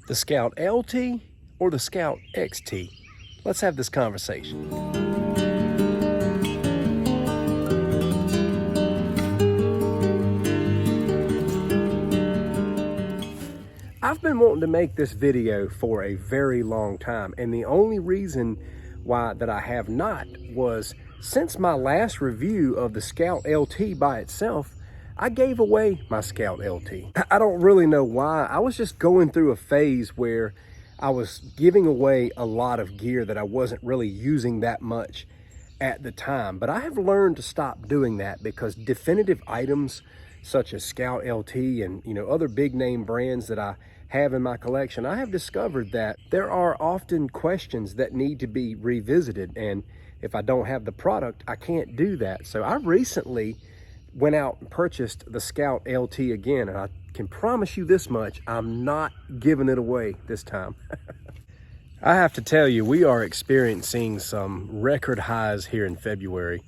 The Scout LT or the Scout XT? Let's have this conversation. I've been wanting to make this video for a very long time, and the only reason why that I have not was since my last review of the Scout LT by itself, I gave away my Scout LT. I don't really know why. I was just going through a phase where I was giving away a lot of gear that I wasn't really using that much at the time. But I have learned to stop doing that because definitive items such as Scout LT and other big name brands that I have in my collection, I have discovered that there are often questions that need to be revisited, and if I don't have the product, I can't do that. So I recently went out and purchased the Scout LT again, and I can promise you this much, I'm not giving it away this time. I have to tell you, we are experiencing some record highs here in February.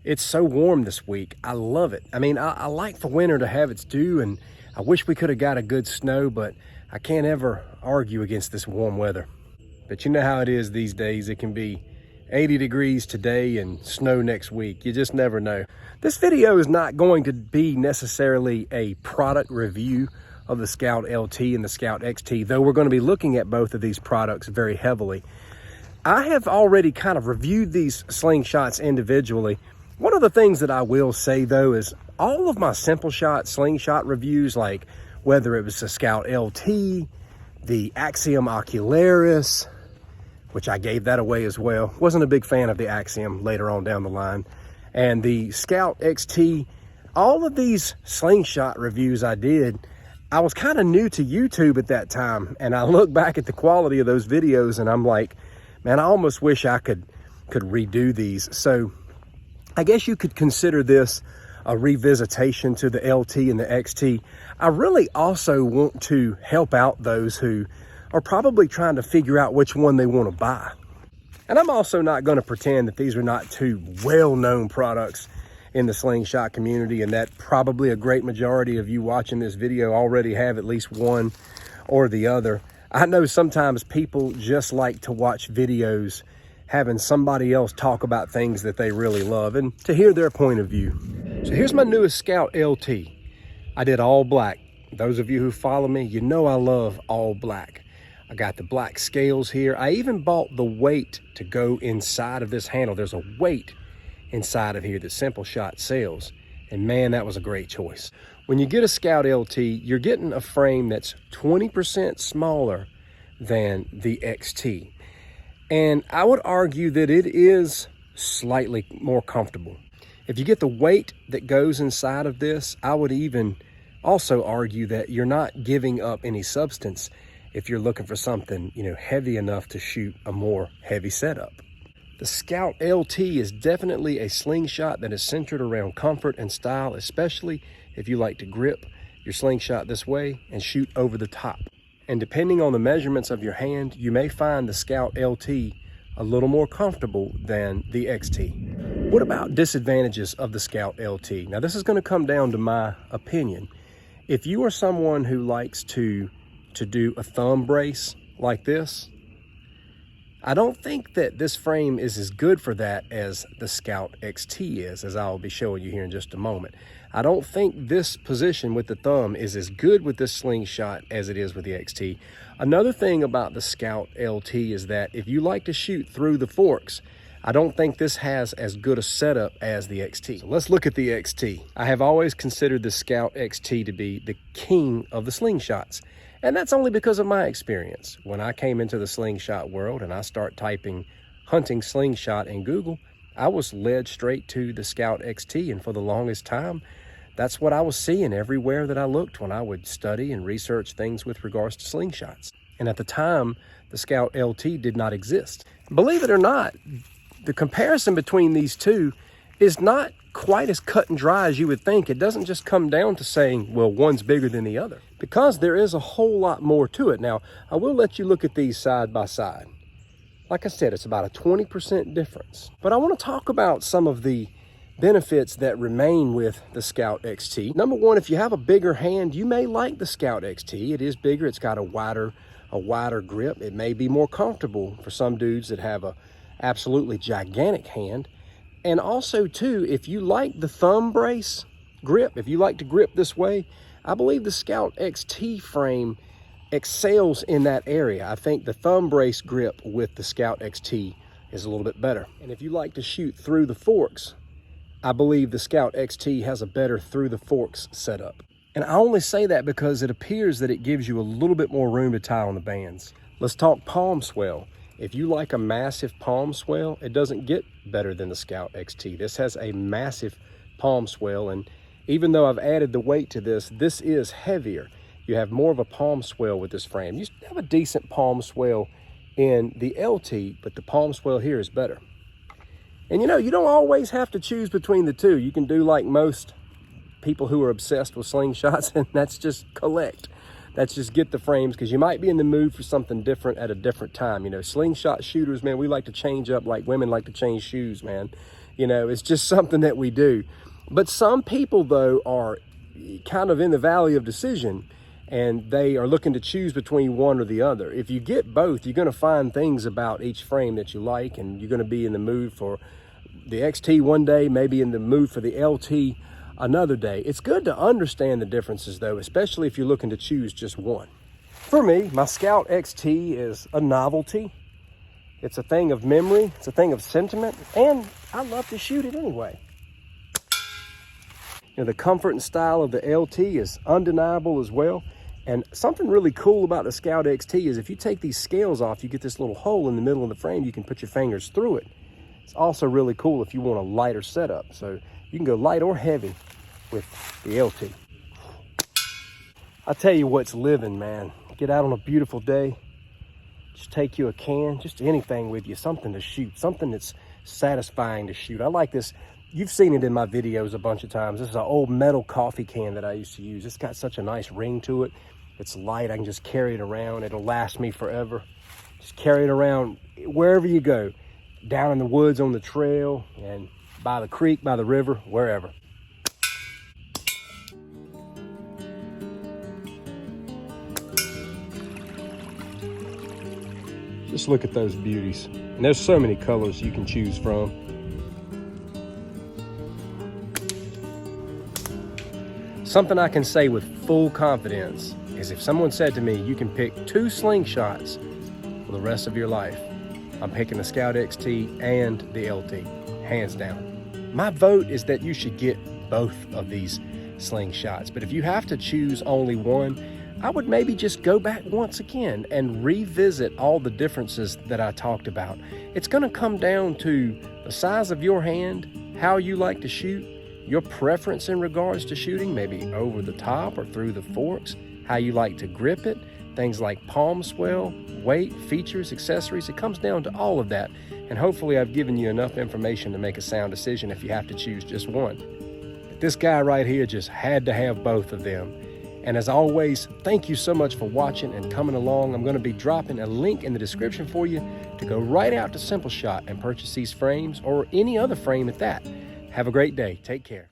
It's so warm this week. I love it. I mean, I like for winter to have its due, and I wish we could have got a good snow, but I can't ever argue against this warm weather. But you know how it is these days. It can be 80 degrees today and snow next week. You just never know. This video is not going to be necessarily a product review of the Scout LT and the Scout XT, though we're going to be looking at both of these products very heavily. I have already kind of reviewed these slingshots individually. One of the things that I will say though is all of my Simple Shot slingshot reviews, like whether it was the Scout LT, the Axiom Ocularis, which I gave that away as well. Wasn't a big fan of the Axiom later on down the line. And the Scout XT, all of these slingshot reviews I did, I was kind of new to YouTube at that time. And I look back at the quality of those videos and I'm like, man, I almost wish I could redo these. So I guess you could consider this a revisitation to the LT and the XT. I really also want to help out those who are probably trying to figure out which one they want to buy. And I'm also not going to pretend that these are not two well-known products in the slingshot community, and that probably a great majority of you watching this video already have at least one or the other. I know sometimes people just like to watch videos having somebody else talk about things that they really love and to hear their point of view. So here's my newest Scout LT. I did all black. Those of you who follow me, you know I love all black. I got the black scales here. I even bought the weight to go inside of this handle. There's a weight inside of here that Simple Shot sells. And man, that was a great choice. When you get a Scout LT, you're getting a frame that's 20% smaller than the XT. And I would argue that it is slightly more comfortable. If you get the weight that goes inside of this, I would even also argue that you're not giving up any substance if you're looking for something, heavy enough to shoot a more heavy setup. The Scout LT is definitely a slingshot that is centered around comfort and style, especially if you like to grip your slingshot this way and shoot over the top. And depending on the measurements of your hand, you may find the Scout LT a little more comfortable than the XT. What about disadvantages of the Scout LT? Now, this is going to come down to my opinion. If you are someone who likes to do a thumb brace like this, I don't think that this frame is as good for that as the Scout XT is, as I'll be showing you here in just a moment. I don't think this position with the thumb is as good with this slingshot as it is with the XT. Another thing about the Scout LT is that if you like to shoot through the forks, I don't think this has as good a setup as the XT. So let's look at the XT. I have always considered the Scout XT to be the king of the slingshots. And that's only because of my experience. When I came into the slingshot world and I start typing hunting slingshot in Google, I was led straight to the Scout XT. And for the longest time, that's what I was seeing everywhere that I looked when I would study and research things with regards to slingshots. And at the time, the Scout LT did not exist. Believe it or not, the comparison between these two is not quite as cut and dry as you would think. It doesn't just come down to saying, well, one's bigger than the other, because there is a whole lot more to it. Now, I will let you look at these side by side. Like I said, it's about a 20% difference. But I want to talk about some of the benefits that remain with the Scout XT. Number one, if you have a bigger hand, you may like the Scout XT. It is bigger, it's got a wider a wider grip. It may be more comfortable for some dudes that have a absolutely gigantic hand. And also too, if you like the thumb brace grip, if you like to grip this way, I believe the Scout XT frame excels in that area. I think the thumb brace grip with the Scout XT is a little bit better. And if you like to shoot through the forks, I believe the Scout XT has a better through the forks setup. And I only say that because it appears that it gives you a little bit more room to tie on the bands. Let's talk palm swell. If you like a massive palm swell, it doesn't get better than the Scout XT. This has a massive palm swell, and even though I've added the weight to this, this is heavier. You have more of a palm swell with this frame. You have a decent palm swell in the LT, but the palm swell here is better. And you know, you don't always have to choose between the two. You can do like most people who are obsessed with slingshots, and that's just collect. That's just get the frames, because you might be in the mood for something different at a different time. You know, slingshot shooters, man, we like to change up like women like to change shoes, man. You know, it's just something that we do. But some people, though, are kind of in the valley of decision, and they are looking to choose between one or the other. If you get both, you're going to find things about each frame that you like, and you're going to be in the mood for the XT one day, maybe in the mood for the LT another day. It's good to understand the differences, though, especially if you're looking to choose just one. For me, my Scout XT is a novelty. It's a thing of memory. It's a thing of sentiment, and I love to shoot it anyway. You know, the comfort and style of the LT is undeniable as well. And something really cool about the Scout XT is if you take these scales off, you get this little hole in the middle of the frame. You can put your fingers through it. It's also really cool if you want a lighter setup. So you can go light or heavy with the LT. I tell you what's living, man. Get out on a beautiful day. Just take you a can, just anything with you, something to shoot, something that's satisfying to shoot. I like this. You've seen it in my videos a bunch of times. This is an old metal coffee can that I used to use. It's got such a nice ring to it. It's light. I can just carry it around. It'll last me forever. Just carry it around wherever you go. Down in the woods, on the trail, and by the creek, by the river, wherever. Just look at those beauties. And there's so many colors you can choose from. Something I can say with full confidence is if someone said to me, you can pick 2 slingshots for the rest of your life, I'm picking the Scout XT and the LT, hands down. My vote is that you should get both of these slingshots. But if you have to choose only one, I would maybe just go back once again and revisit all the differences that I talked about. It's gonna come down to the size of your hand, how you like to shoot, your preference in regards to shooting, maybe over the top or through the forks, how you like to grip it, things like palm swell, weight, features, accessories. It comes down to all of that. And hopefully I've given you enough information to make a sound decision if you have to choose just one. But this guy right here just had to have both of them. And as always, thank you so much for watching and coming along. I'm going to be dropping a link in the description for you to go right out to Simple Shot and purchase these frames, or any other frame at that. Have a great day. Take care.